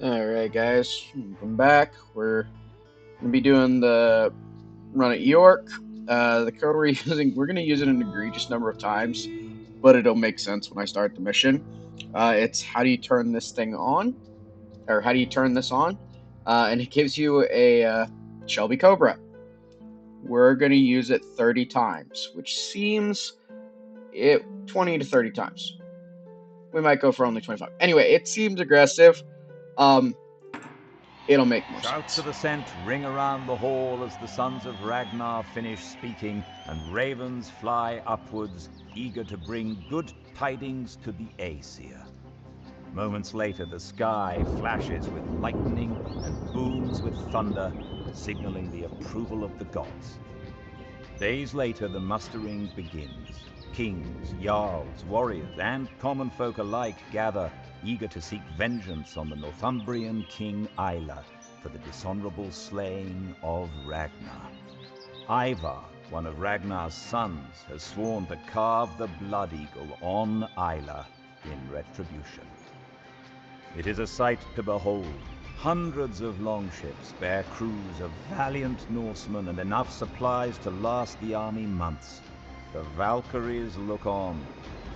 Alright guys, welcome back. We're gonna be doing the run at York. The code we're using, we're gonna use it an egregious number of times, but it'll make sense when I start the mission. It's how do you turn this thing on, or how do you turn this on? And it gives you a Shelby Cobra. We're gonna use it 30 times, which seems 20 to 30 times. We might go for only 25. Anyway, it seems aggressive. Um, it'll make more Shouts sense. of assent ring around the hall as the sons of Ragnar finish speaking, and ravens fly upwards, eager to bring good tidings to the Aesir. Moments later, the sky flashes with lightning and booms with thunder, signaling the approval of the gods. Days later, the mustering begins. Kings, jarls, warriors, and common folk alike gather, eager to seek vengeance on the Northumbrian king Isla for the dishonorable slaying of Ragnar. Ivar, one of Ragnar's sons, has sworn to carve the blood eagle on Isla in retribution. It is a sight to behold. Hundreds of longships bear crews of valiant Norsemen and enough supplies to last the army months. The Valkyries look on,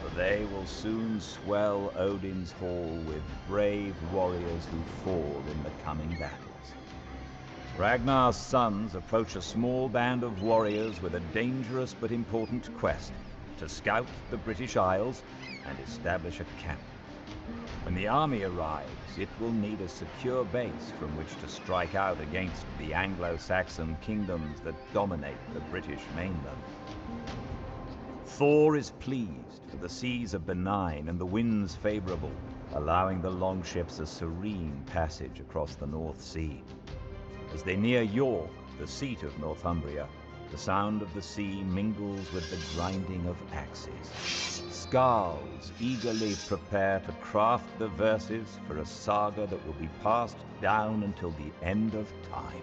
for they will soon swell Odin's hall with brave warriors who fall in the coming battles. Ragnar's sons approach a small band of warriors with a dangerous but important quest: to scout the British Isles and establish a camp. When the army arrives, it will need a secure base from which to strike out against the Anglo-Saxon kingdoms that dominate the British mainland. Thor is pleased, for the seas are benign and the winds favorable, allowing the longships a serene passage across the North Sea. As they near York, the seat of Northumbria, the sound of the sea mingles with the grinding of axes. Skalds eagerly prepare to craft the verses for a saga that will be passed down until the end of time.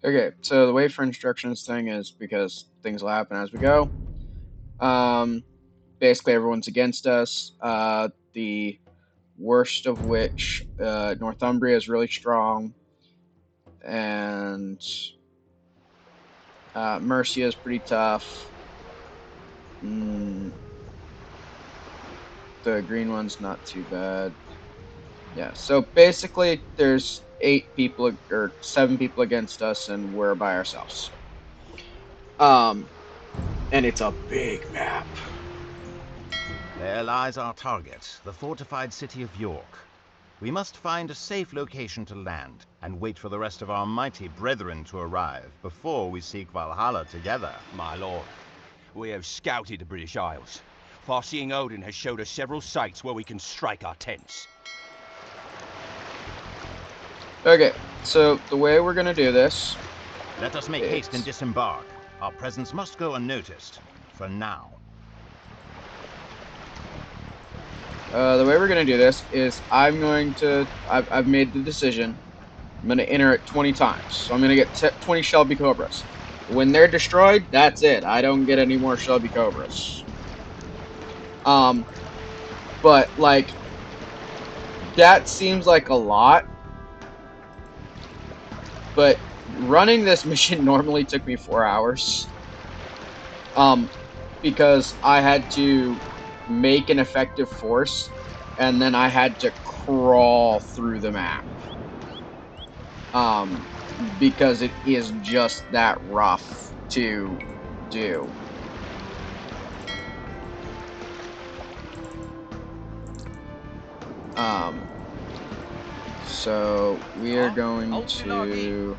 Okay, so the way for instructions thing is because things will happen as we go. Um, Basically, everyone's against us. The worst of which, Northumbria is really strong, and Mercia is pretty tough. The green one's not too bad. Yeah, so basically, there's 8 people or 7 people against us, and we're by ourselves. And it's a big map. There lies our target, the fortified city of York. We must find a safe location to land, and wait for the rest of our mighty brethren to arrive before we seek Valhalla together. My lord, we have scouted the British Isles. Far-seeing Odin has showed us several sites where we can strike our tents. Okay, so the way we're gonna do this... Let us make haste and disembark. Our presence must go unnoticed, for now. The way we're gonna do this is I've made the decision. I'm gonna enter it 20 times. So I'm gonna get 20 Shelby Cobras. When they're destroyed, that's it. I don't get any more Shelby Cobras. But like, that seems like a lot. But running this mission normally took me 4 hours. Because I had to make an effective force, and then I had to crawl through the map. Because it is just that rough to do. So we are going to...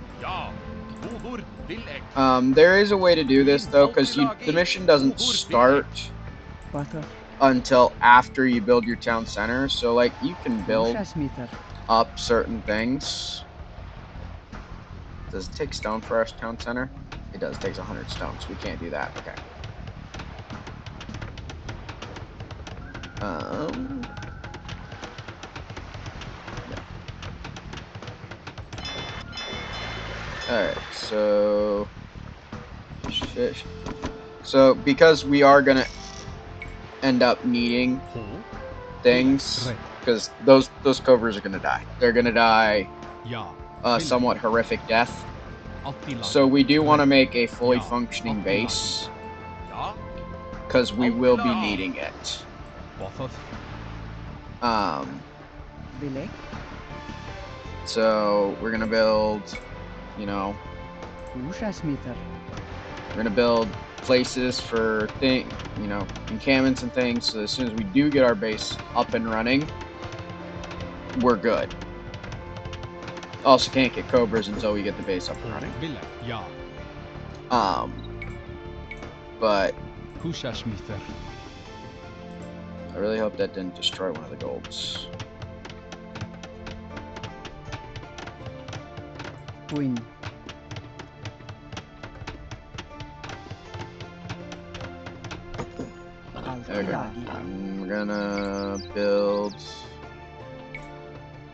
there is a way to do this though, because the mission doesn't start until after you build your town center. So like, you can build up certain things. Does it take stone for our town center? It does. It takes 100 stone, so we can't do that. Okay. Alright, so... fish. So because we are gonna end up needing things, because those cobras are gonna die. They're gonna die a somewhat horrific death. So we do want to make a fully functioning base, because we will be needing it. So we're gonna build, you know, we're gonna build places for encampments and things. So as soon as we do get our base up and running, we're good. Also, can't get cobras until we get the base up and running. But I really hope that didn't destroy one of the golds. Queen. Okay. We're gonna build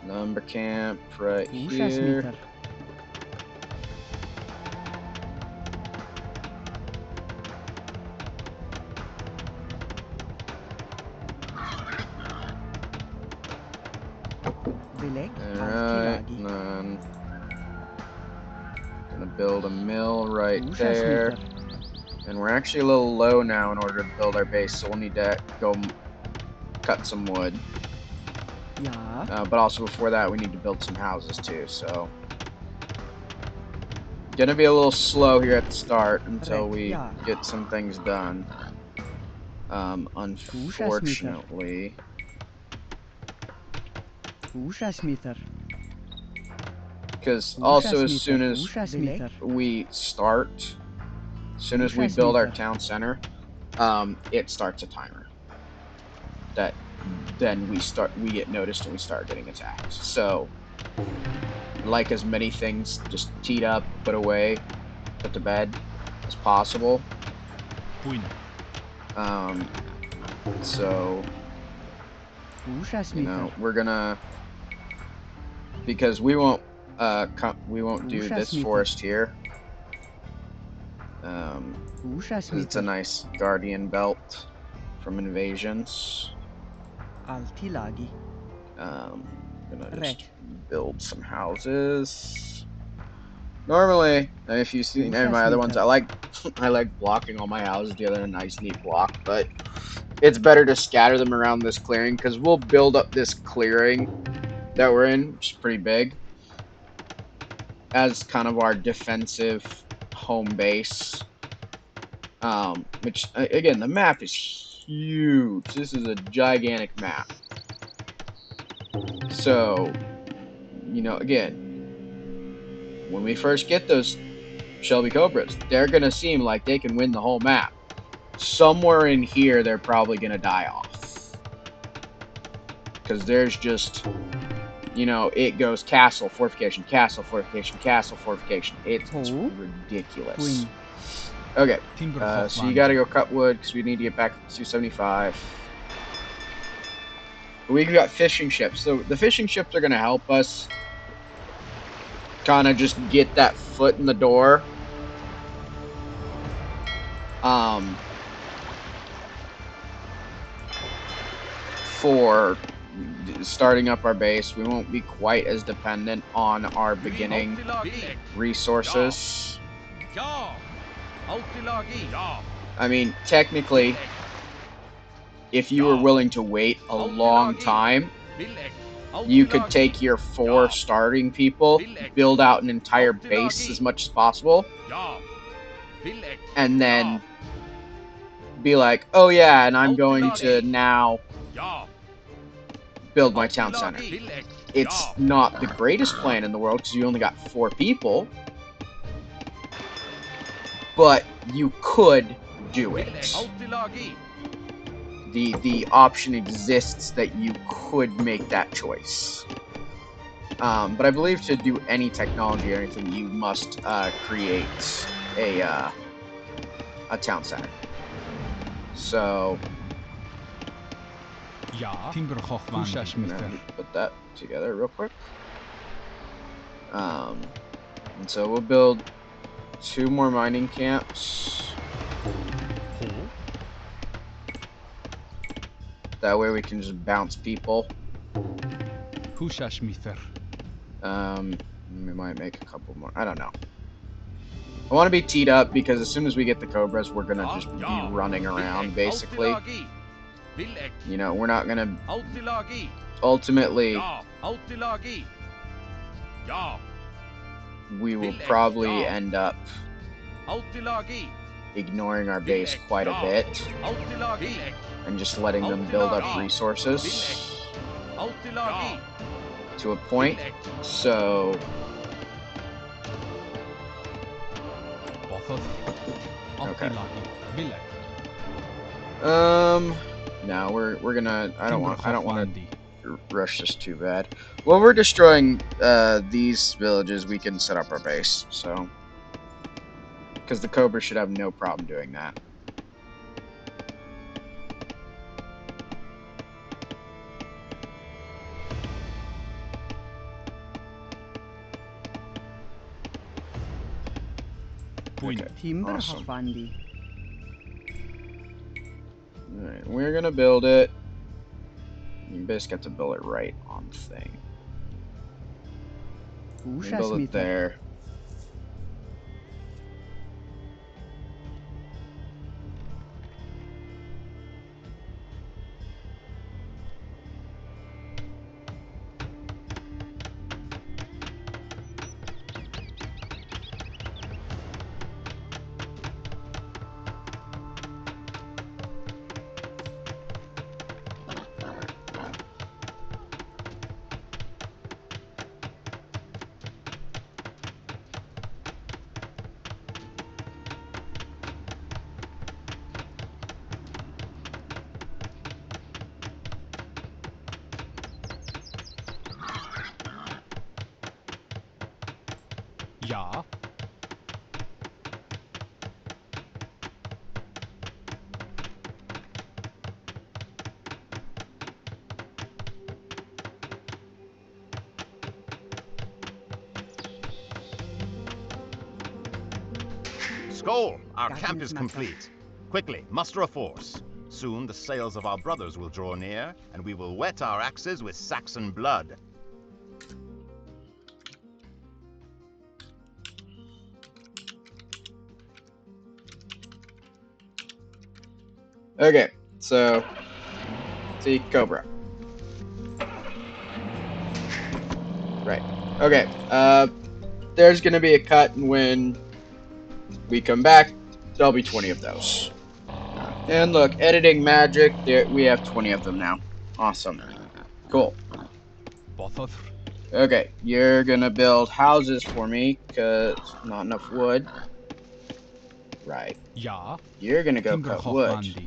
lumber camp right here. Alright, and then gonna build a mill right there. And we're actually a little low now in order to build our base, so we'll need to go cut some wood. But also before that, we need to build some houses too, so... Gonna be a little slow here at the start until we get some things done. Unfortunately... Because also as soon as we start... As soon as we build our town center, it starts a timer. That then we get noticed and we start getting attacked. So, like as many things just teed up, put away, put to bed as possible. So, you know, we're gonna, because we won't do this forest here. It's a nice guardian belt from invasions. Gonna just build some houses. Normally, if you've seen any of my other ones, I like blocking all my houses together in a nice neat block, but it's better to scatter them around this clearing, because we'll build up this clearing that we're in, which is pretty big, as kind of our defensive home base. Which, again, the map is huge. This is a gigantic map. So, you know, again, when we first get those Shelby Cobras, they're going to seem like they can win the whole map. Somewhere in here, they're probably going to die off. Because there's just, you know, it goes castle, fortification, castle, fortification, castle, fortification. It's ridiculous. Okay, so you gotta go cut wood, because we need to get back to 275. We've got fishing ships. So the fishing ships are gonna help us kind of just get that foot in the door. For starting up our base, we won't be quite as dependent on our beginning resources. I mean, technically, if you were willing to wait a long time, you could take your 4 starting people, build out an entire base as much as possible, and then be like, oh yeah, and I'm going to now build my town center. It's not the greatest plan in the world, because you only got 4 people, but you could do it. The option exists that you could make that choice. But I believe to do any technology or anything, you must create a town center. So I'm gonna put that together real quick. And so we'll build 2 more mining camps. That way we can just bounce people. We might make a couple more. I don't know. I want to be teed up because as soon as we get the Cobras, we're gonna just be running around, basically. You know, we're not gonna ultimately. We will probably end up ignoring our base quite a bit and just letting them build up resources to a point. So okay. No, we're gonna. I don't want to rush this too bad. Well, we're destroying these villages. We can set up our base. So because the Cobra should have no problem doing that. Okay, awesome. Alright, we're gonna build it. You basically have to build it right on the thing. Build it there. Skål! Our camp is complete. Quickly, muster a force. Soon the sails of our brothers will draw near, and we will wet our axes with Saxon blood. Okay, so see Cobra. Right. Okay. There's gonna be a cut, and when we come back, there'll be 20 of those. And look, editing magic. We have 20 of them now. Awesome. Cool. Okay, you're gonna build houses for me, cause not enough wood. Right. You're gonna go cut wood.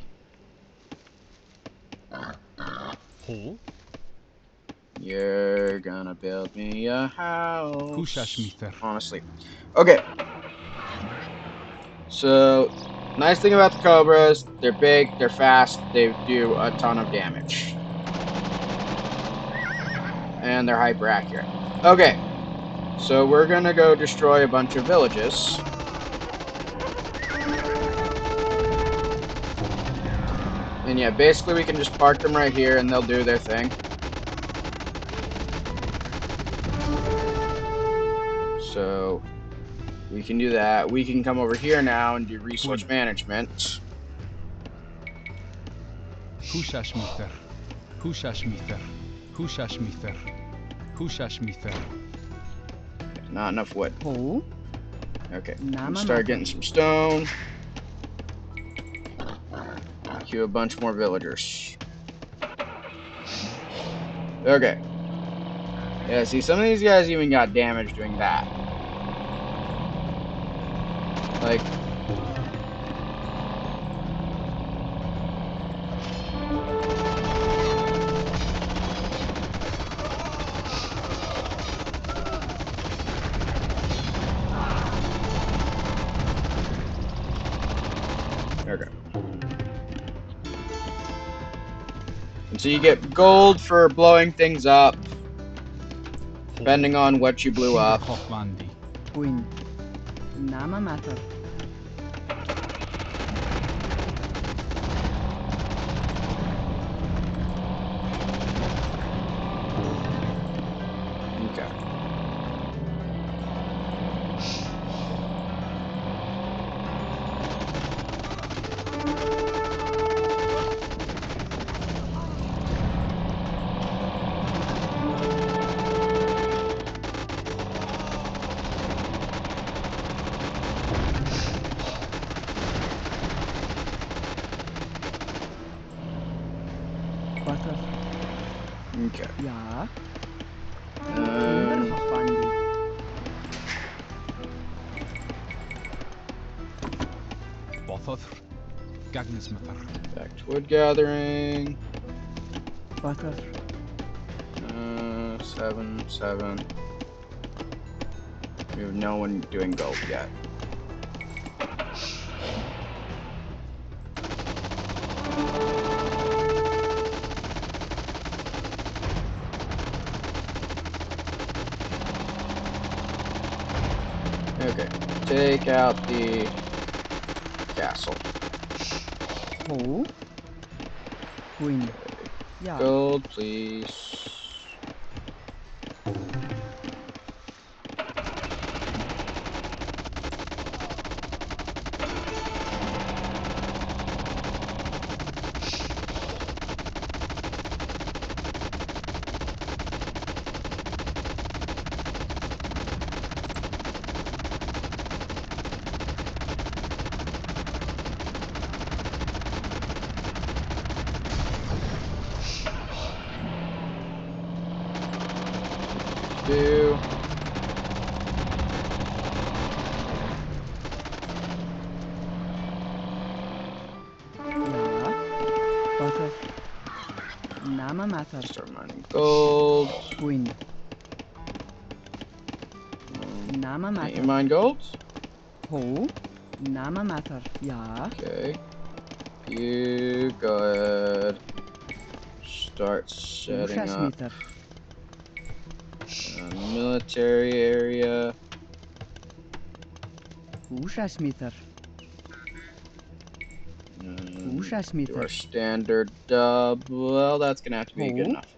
You're gonna build me a house. Honestly. Okay. So, nice thing about the Cobras, they're big, they're fast, they do a ton of damage. And they're hyper accurate. Okay. So we're gonna go destroy a bunch of villages. And yeah, basically we can just park them right here and they'll do their thing. So we can do that. We can come over here now and do resource management. Not enough wood. Okay, start getting some stone. Queue a bunch more villagers. Okay. Yeah, see, some of these guys even got damage doing that. Like... Okay. And so you get gold for blowing things up, depending on what you blew up. Nama matter. Okay. Butter. Okay. Ja. Um, Timberhafandi. Bothodd. Gagnismather. back to wood gathering. Butter. 7, 7. We have no one doing gold yet. Okay, take out the castle. Ho. Queen. Ja. Gold, please. Do. Ja. Butter. Nama matter. Start mining gold. Queen. Um, Nama can't you matter. mine gold? Ho. Nama matter. Ja. Okay. You go ahead. Start setting up Ushasmeter. a military area. Ushasmeter. Do Ushasmeter. our standard dub. Well, that's gonna have to be good Ho. enough.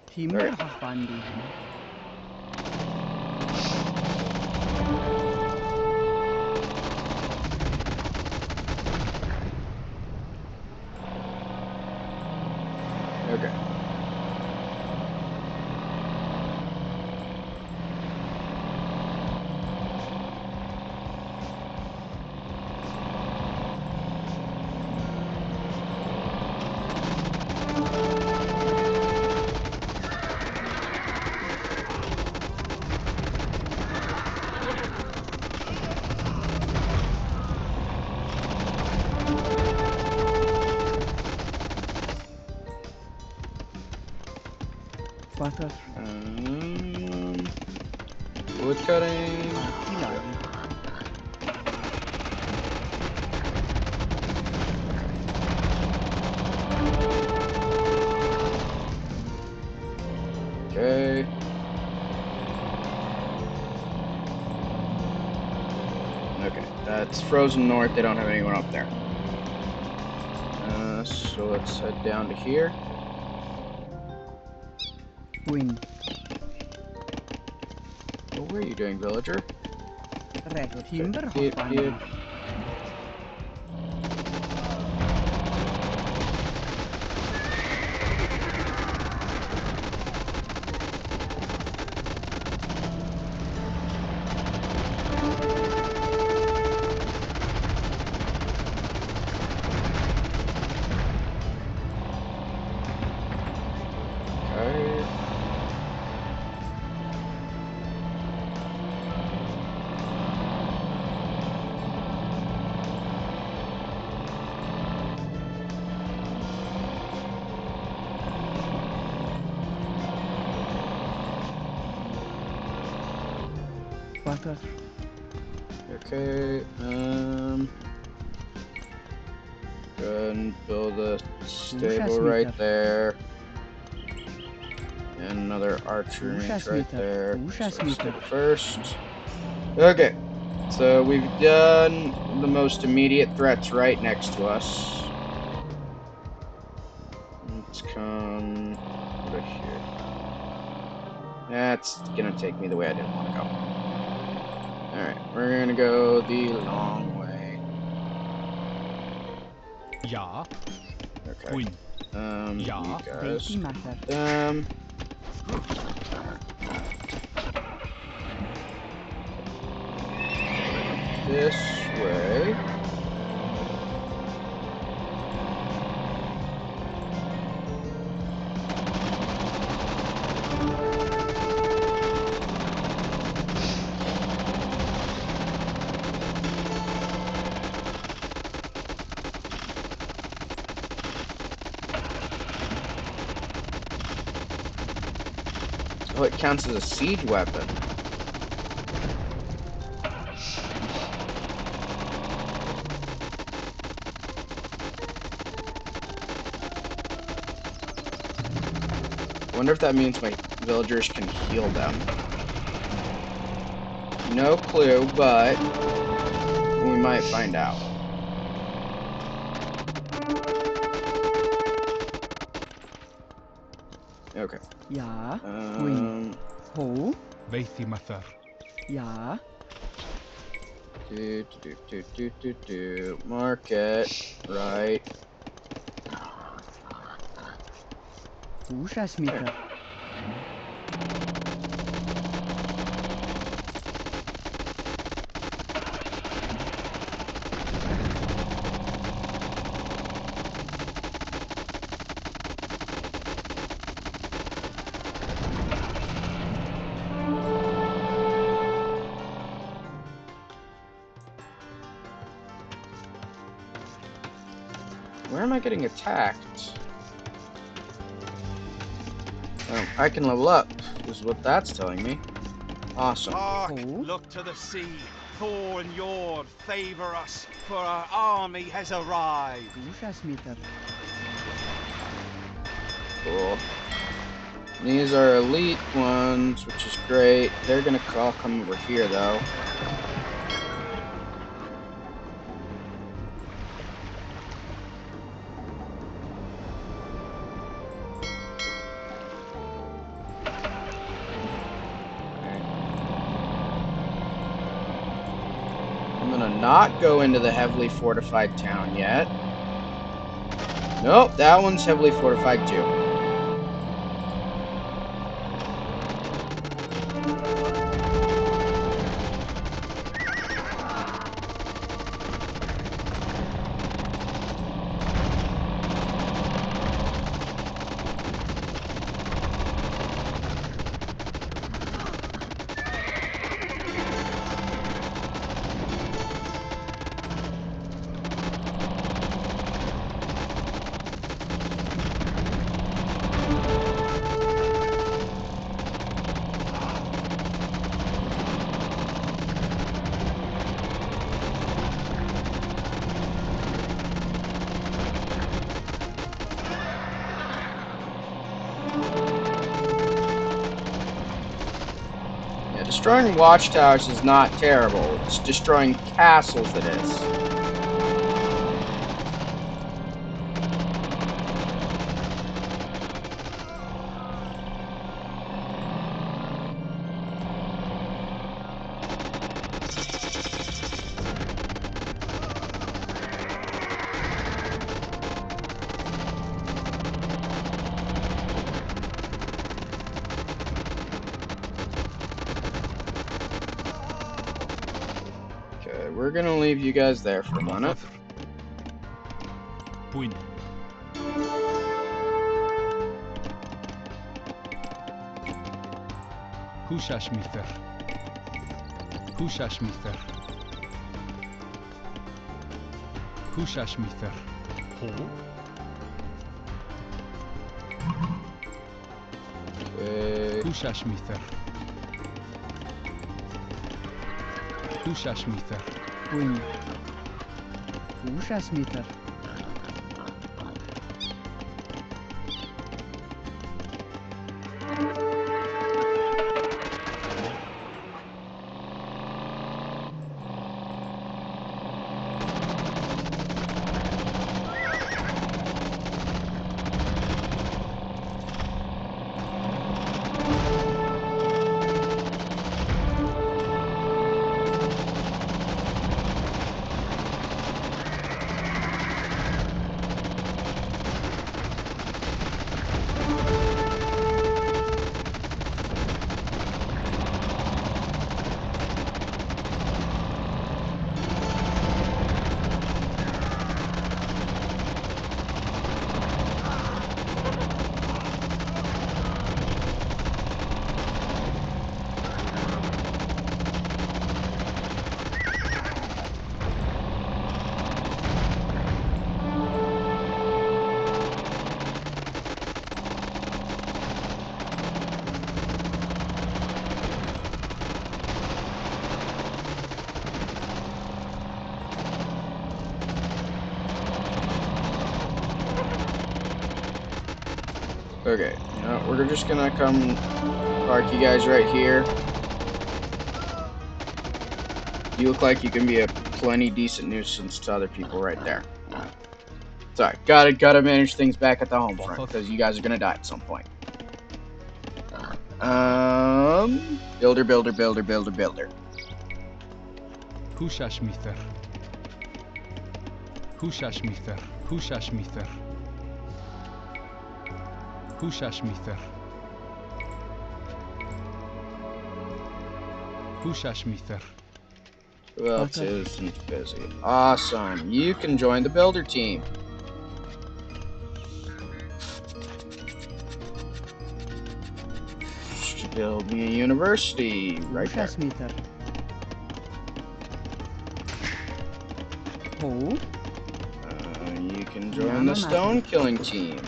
Timberhafandi. Okay. Butter. Wood cutting. Artillery. Okay. Okay, that's frozen north. They don't have anyone up there. So let's head down to here. Queen. Oh, what are you doing, villager? Red. Okay. Yep, Timberhafandi. yep. Okay. Butter. Okay. Go ahead and build a stable right Ushasmeter. there. And another archer range right Ushasmeter. there. So Ushasmeter. stable first. Okay. So we've done the most immediate threats right next to us. Let's come over here. That's gonna take me the way I didn't want to go. Alright, we're gonna go the long way. Ja. Okay. Queen. You Ja. guys. Beiti matter. This way. Oh, it counts as a siege weapon. I wonder if that means my villagers can heal them. No clue, but we might find out. Okay. Ja. Queen. Ho. Veithi mathar. Ja. Market. Right. Kuusas meter. Where am I getting attacked? Oh, I can level up, is what that's telling me. Awesome. Hark! Oh. Look to the sea. Thor and Jord favor us, for our army has arrived. Kuusas meter. Cool. These are elite ones, which is great. They're gonna all come over here, though. I'm gonna not go into the heavily fortified town yet. Nope, that one's heavily fortified too. Yeah, destroying watchtowers is not terrible. It's destroying castles that is. Okay, we're gonna leave you guys there for a minute. Queen. Kuusas meter. Kuusas meter. Kuusas meter. Ho. Okay. Kuusas meter. Kuusas meter. Queen. Kuusas meter. Okay, we're just gonna come park you guys right here. You look like you can be a plenty decent nuisance to other people right there. Sorry, gotta manage things back at the home front because you guys are gonna die at some point. Builder. Húsasmíþer. Húsasmíþer. Húsasmíþer. Húsasmíþer. Húsasmíþer. Who else isn't busy? Awesome. You can join the builder team. Build me a university right there. Húsasmíþer. Hó. You can join the stone killing team.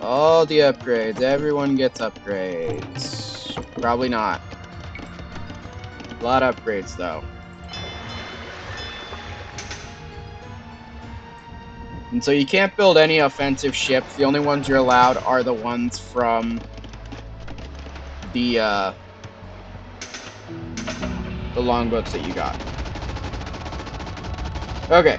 All the upgrades. Everyone gets upgrades. Probably not. A lot of upgrades, though. And so you can't build any offensive ships. The only ones you're allowed are the ones from the longboats that you got. Okay.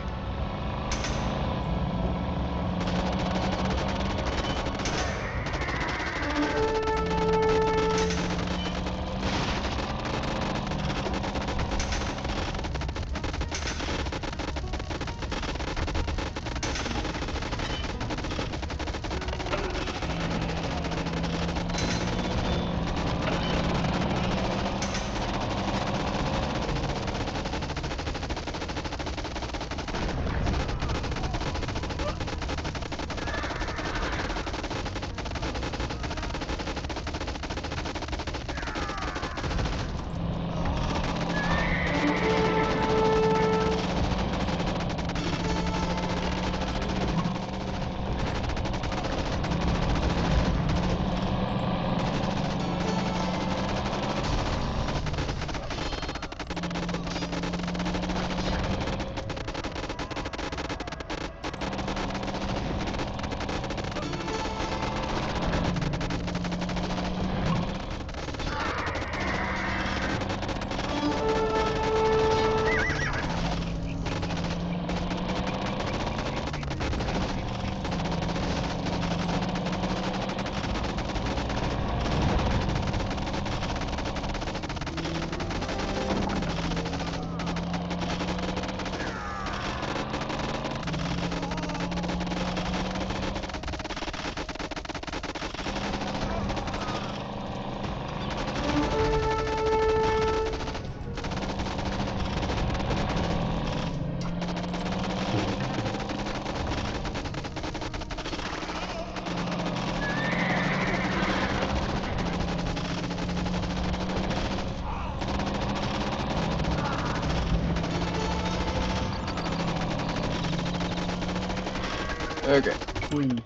Okay. Queen.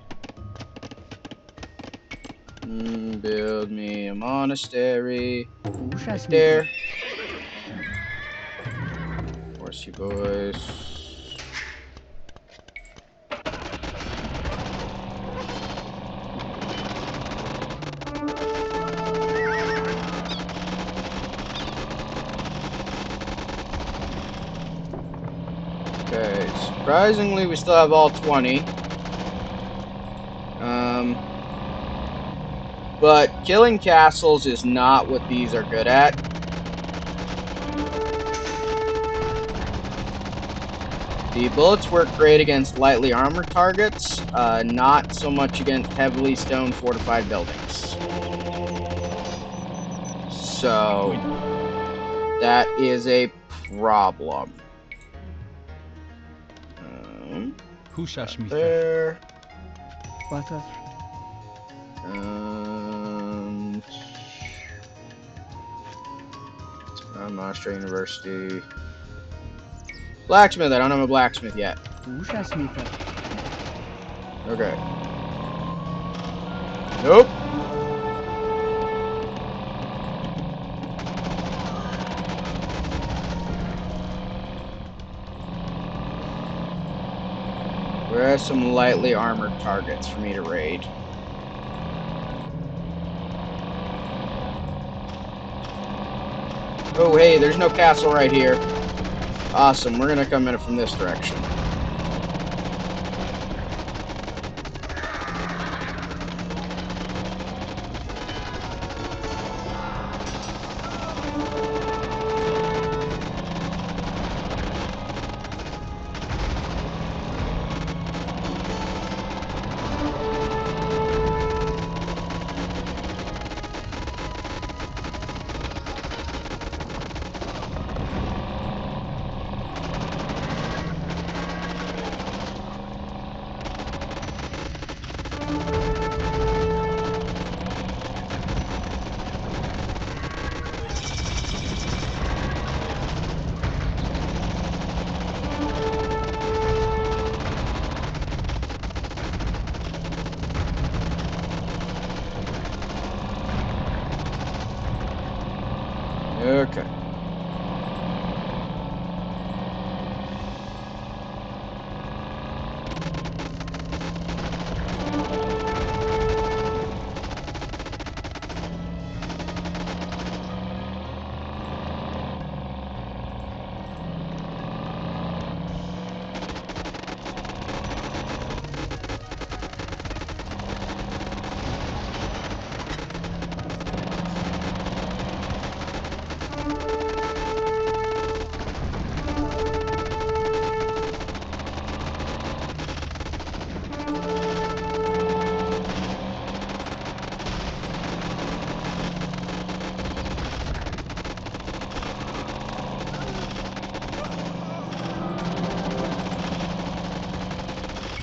Build me a monastery. Right Húsasmíþer. there. Force you boys. Okay, surprisingly, we still have all 20. But killing castles is not what these are good at. The bullets work great against lightly armored targets, not so much against heavily stone fortified buildings. So, that is a problem. Húsasmíþer. There. Butter. Monastery University. Blacksmith. I don't have a blacksmith yet. Húsasmíþer. Okay. Nope. Where are some lightly armored targets for me to raid? Oh, hey, there's no castle right here. Awesome, we're gonna come in from this direction. Okay.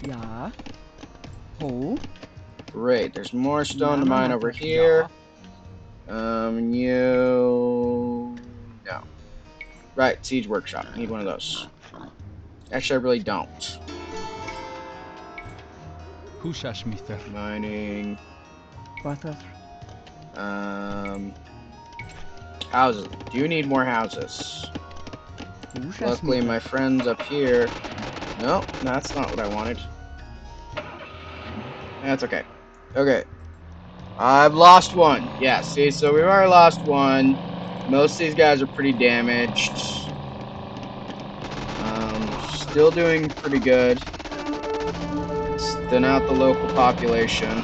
Ja. Ho. Great, there's more stone to Mama mine over Mother. here. You... No. Right, Siege Workshop. Need one of those. Actually, I really don't. Húsás Mr. Mining... Butter. Houses. Do need more houses. Húsás Luckily, my Mother. friends up here... No, that's not what I wanted. That's okay. Okay. I've lost one. Yeah, see, so we've already lost one. Most of these guys are pretty damaged. Still doing pretty good. Thin out the local population.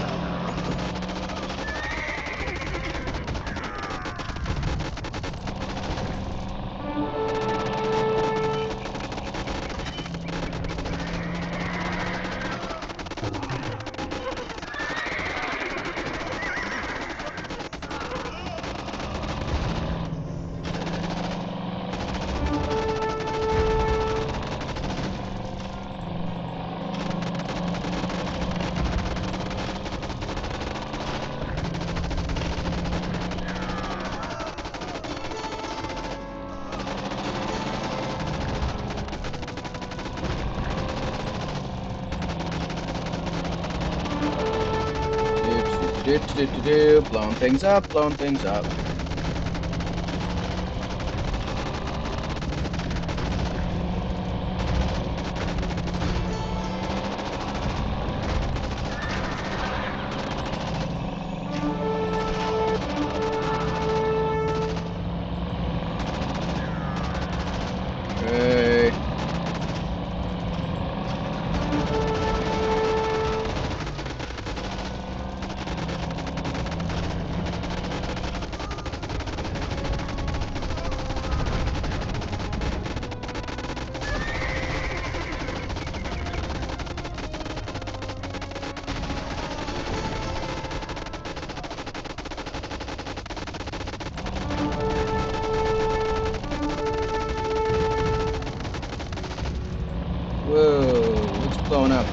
Blowing things up, blowing things up. Okay. Whoa, what's blowing up?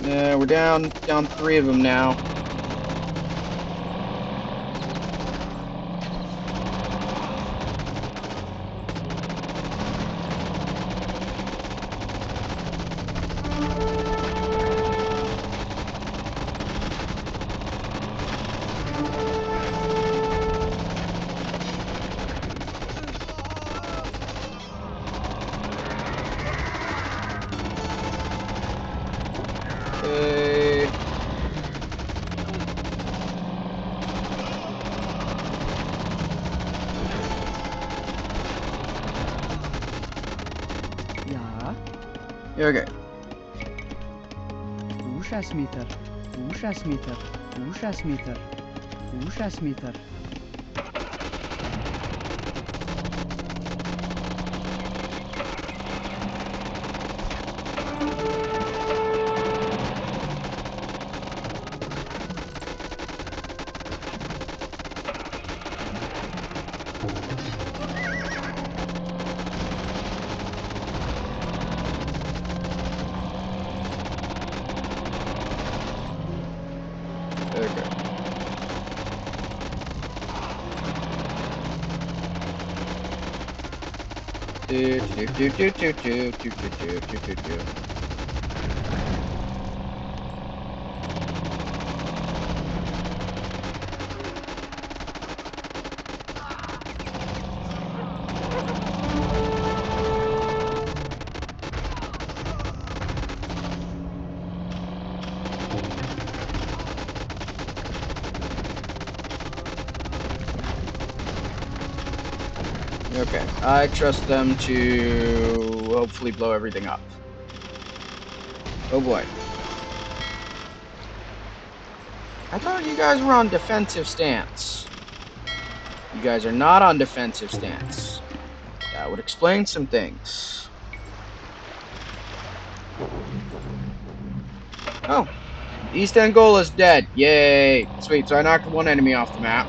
Yeah, we're down 3 of them now. Okay. Húsasmíter. Húsasmíter. Húsasmíter. Húsasmíter. Okay. Do, do, do, do, do, do, do, do, do, do, do, do. Okay, I trust them to hopefully blow everything up. Oh boy. I thought you guys were on defensive stance. You guys are not on defensive stance. That would explain some things. Oh, East Angola's dead. Yay. Sweet, so I knocked one enemy off the map.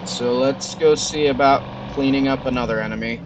So let's go see about cleaning up another enemy.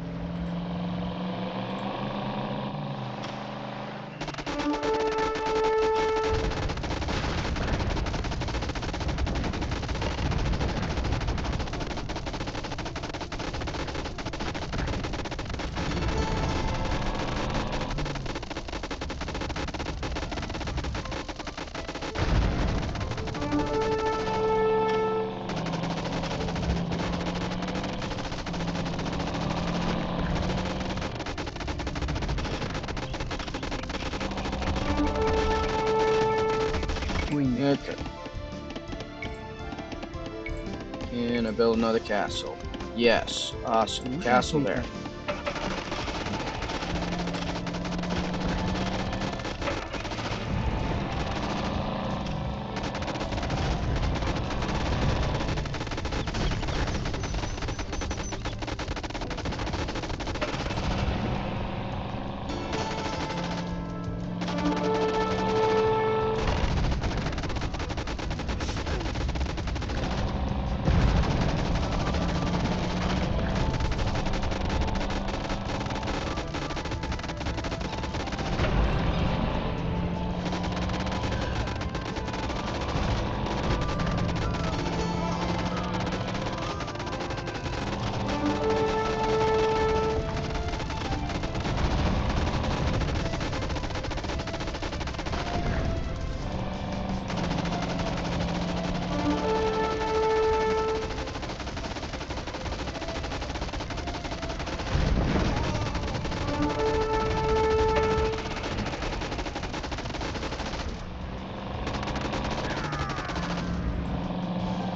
Wing. Okay. Can I build another castle? Yes. Awesome. Castle there.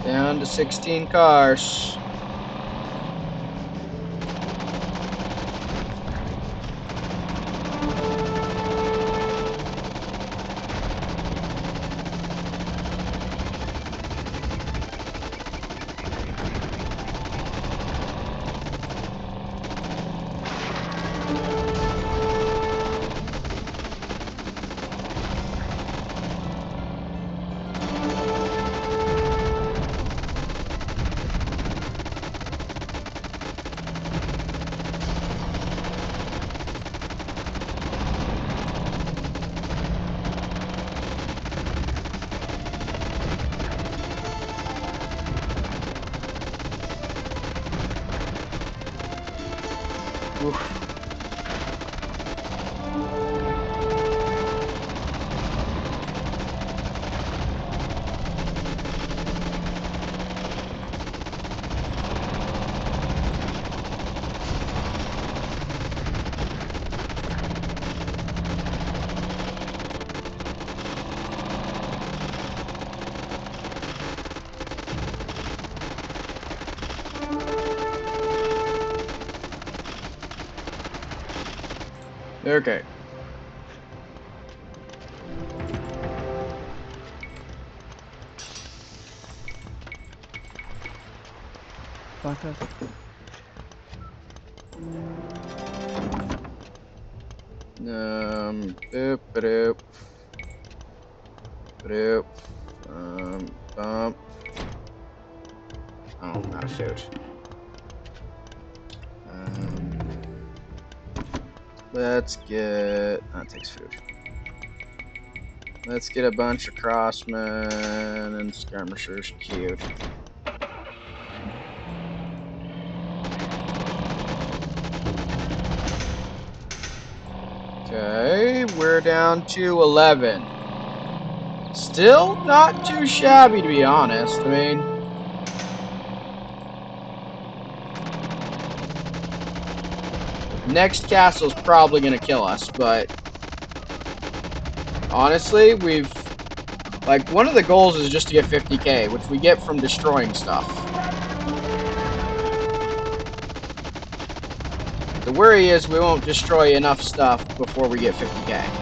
Down to 16 cars. Oof. Okay. Vater. Boop, badoop. Badoop. Bump. Oh, I'm out of food. Let's get... That takes food. Let's get a bunch of crossmen and skirmishers queued. Okay, we're down to 11. Still not too shabby, to be honest. I mean... Next castle's probably gonna kill us, but... Honestly, we've... Like, one of the goals is just to get 50k, which we get from destroying stuff. The worry is we won't destroy enough stuff before we get 50k.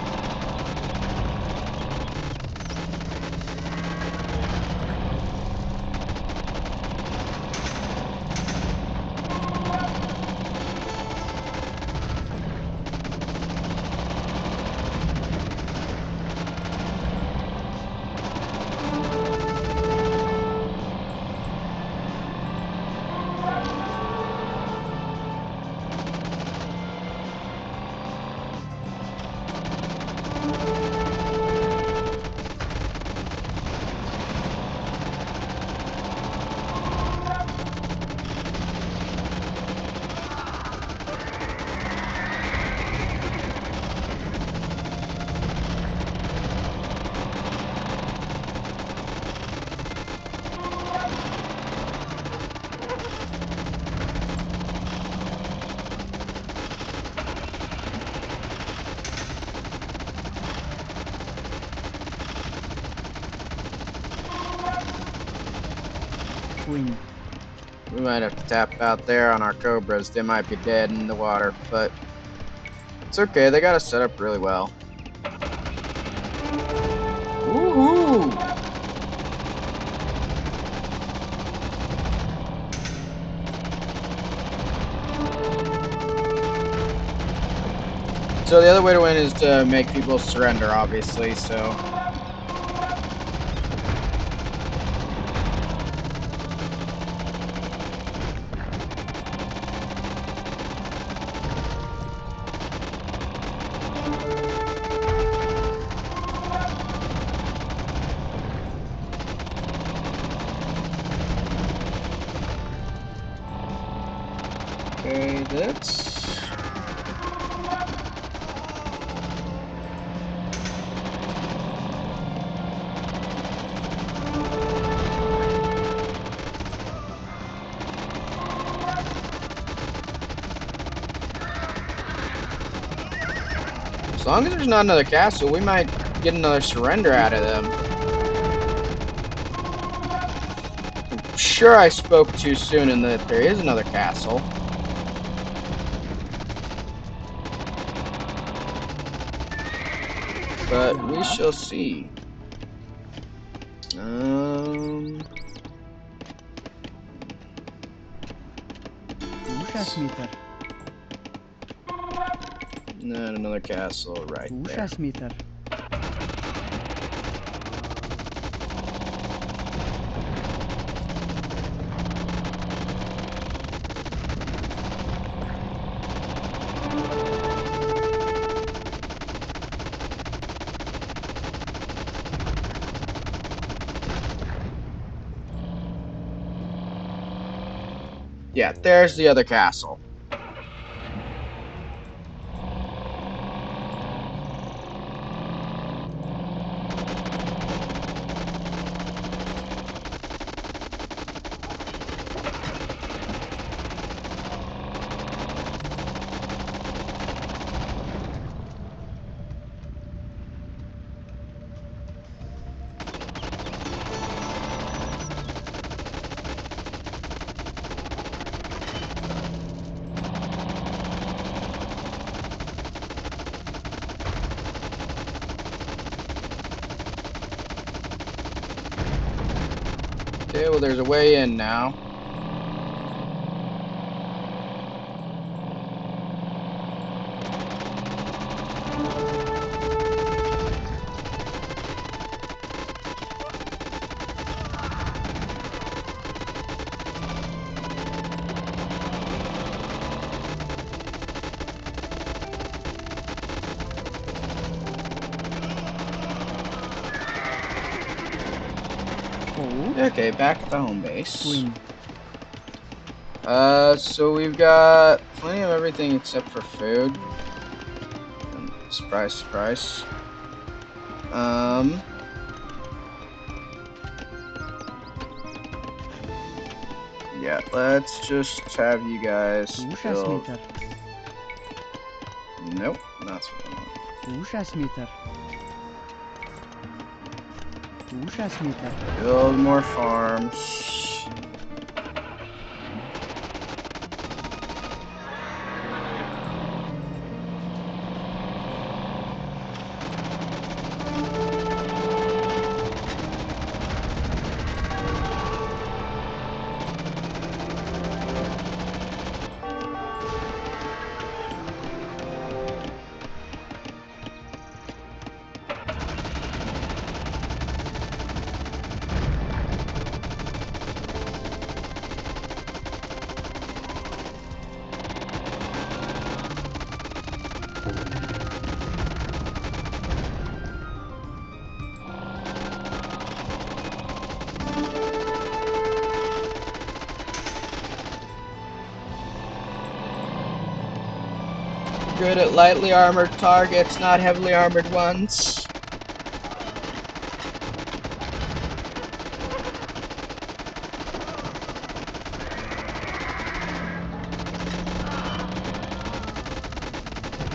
Wind. We might have to tap out there on our Cobras. They might be dead in the water, but it's okay. They got us set up really well. Woohoo! So the other way to win is to make people surrender, obviously, so... Okay, that's... As long as there's not another castle, we might get another surrender out of them. I'm sure I spoke too soon in that there is another castle. But we shall see. Húsasméter. And another castle right there. Húsasméter. Yeah, there's the other castle. well, there's a way in now. Oh, Okay, back at the home base. swing. So we've got plenty of everything except for food. Surprise, surprise. Yeah, let's just have you guys build. Úžasmeter. Nope, that's what I want. Úžasmeter. Úžasmeter. Build more farms. Good at lightly armored targets, not heavily armored ones.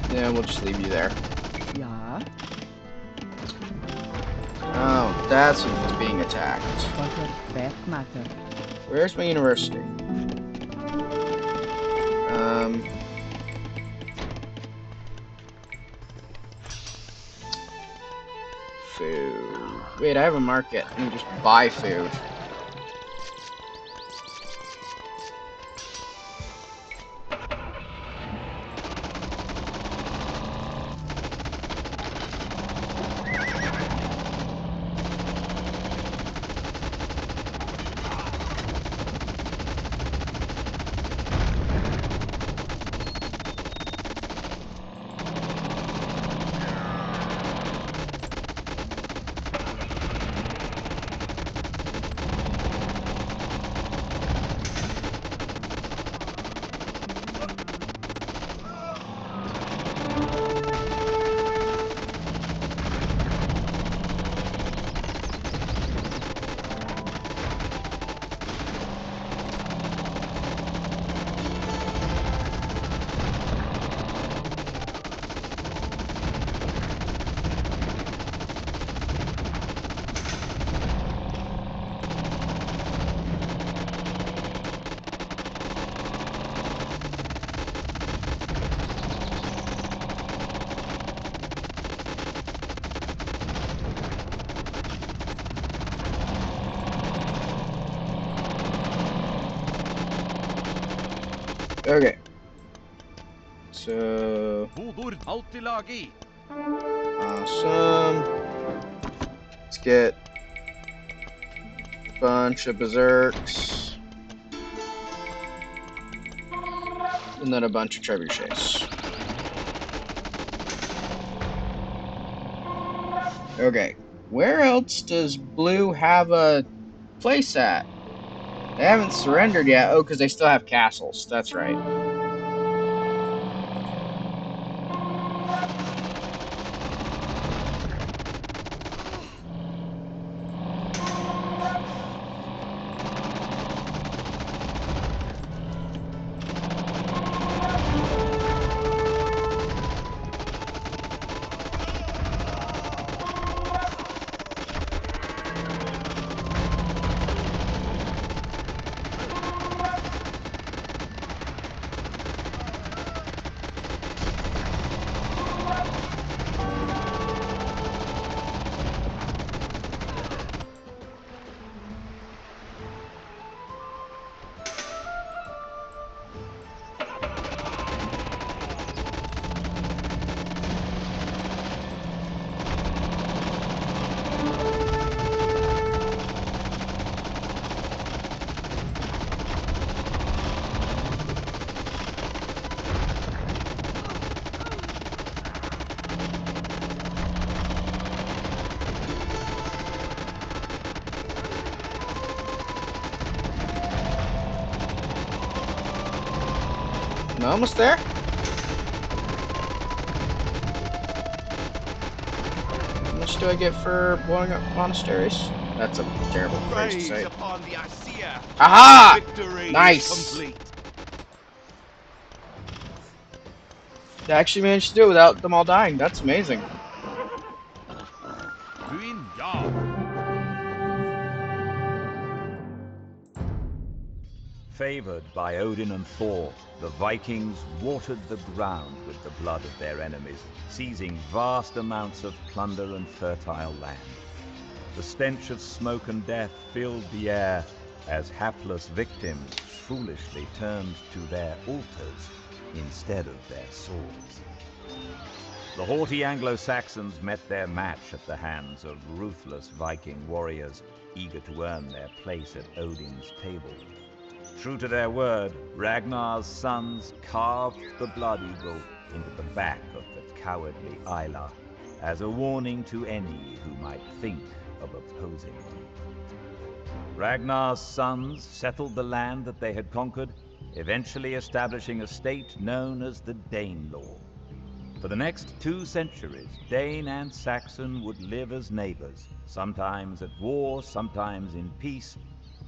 Yeah, we'll just leave you there. Ja, Oh, that's what's being attacked. butter, fat matter. Where's my university? Food. Wait, I have a market. Let me just buy food. Okay. So awesome. Let's get a bunch of berserks. And then a bunch of trebuchets. Okay. Where else does blue have a place at? They haven't surrendered yet. Oh, because they still have castles. That's right. Am I almost there? How much do I get for blowing up monasteries? That's a terrible phrase to Praise say. upon the Aesir. Aha! Victory Nice! is complete. I actually managed to do it without them all dying. That's amazing. Green Yard. Favored by Odin and Thor, the Vikings watered the ground with the blood of their enemies, seizing vast amounts of plunder and fertile land. The stench of smoke and death filled the air as hapless victims foolishly turned to their altars instead of their swords. The haughty Anglo-Saxons met their match at the hands of ruthless Viking warriors, eager to earn their place at Odin's table. True to their word, Ragnar's sons carved the blood eagle into the back of the cowardly Isla as a warning to any who might think of opposing them. Ragnar's sons settled the land that they had conquered, eventually establishing a state known as the Danelaw. For the next 2 centuries, Dane and Saxon would live as neighbors, sometimes at war, sometimes in peace,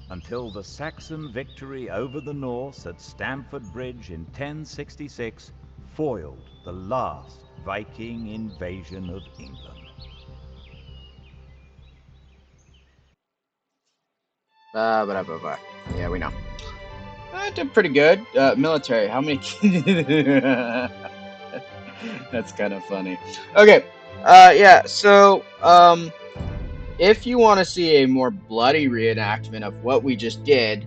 until the Saxon victory over the Norse at Stamford Bridge in 1066 foiled the last Viking invasion of England. Yeah, we know. I did pretty good. Military, how many? That's kind of funny. Okay. Yeah. So, if you want to see a more bloody reenactment of what we just did,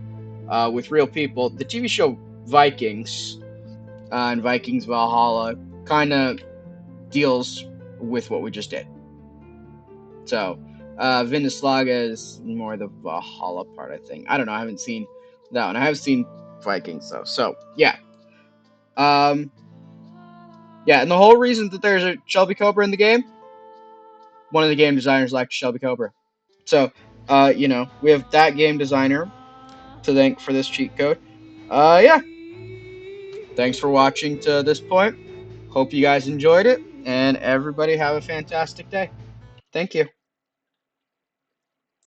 with real people, the TV show Vikings, and Vikings Valhalla kind of deals with what we just did. So, Vindislaga is more the Valhalla part, I think. I don't know. I haven't seen that one. I have seen Vikings though. So, yeah. Yeah, and the whole reason that there's a Shelby Cobra in the game, one of the game designers liked Shelby Cobra. So, we have that game designer to thank for this cheat code. Yeah. Thanks for watching to this point. Hope you guys enjoyed it, and everybody have a fantastic day. Thank you.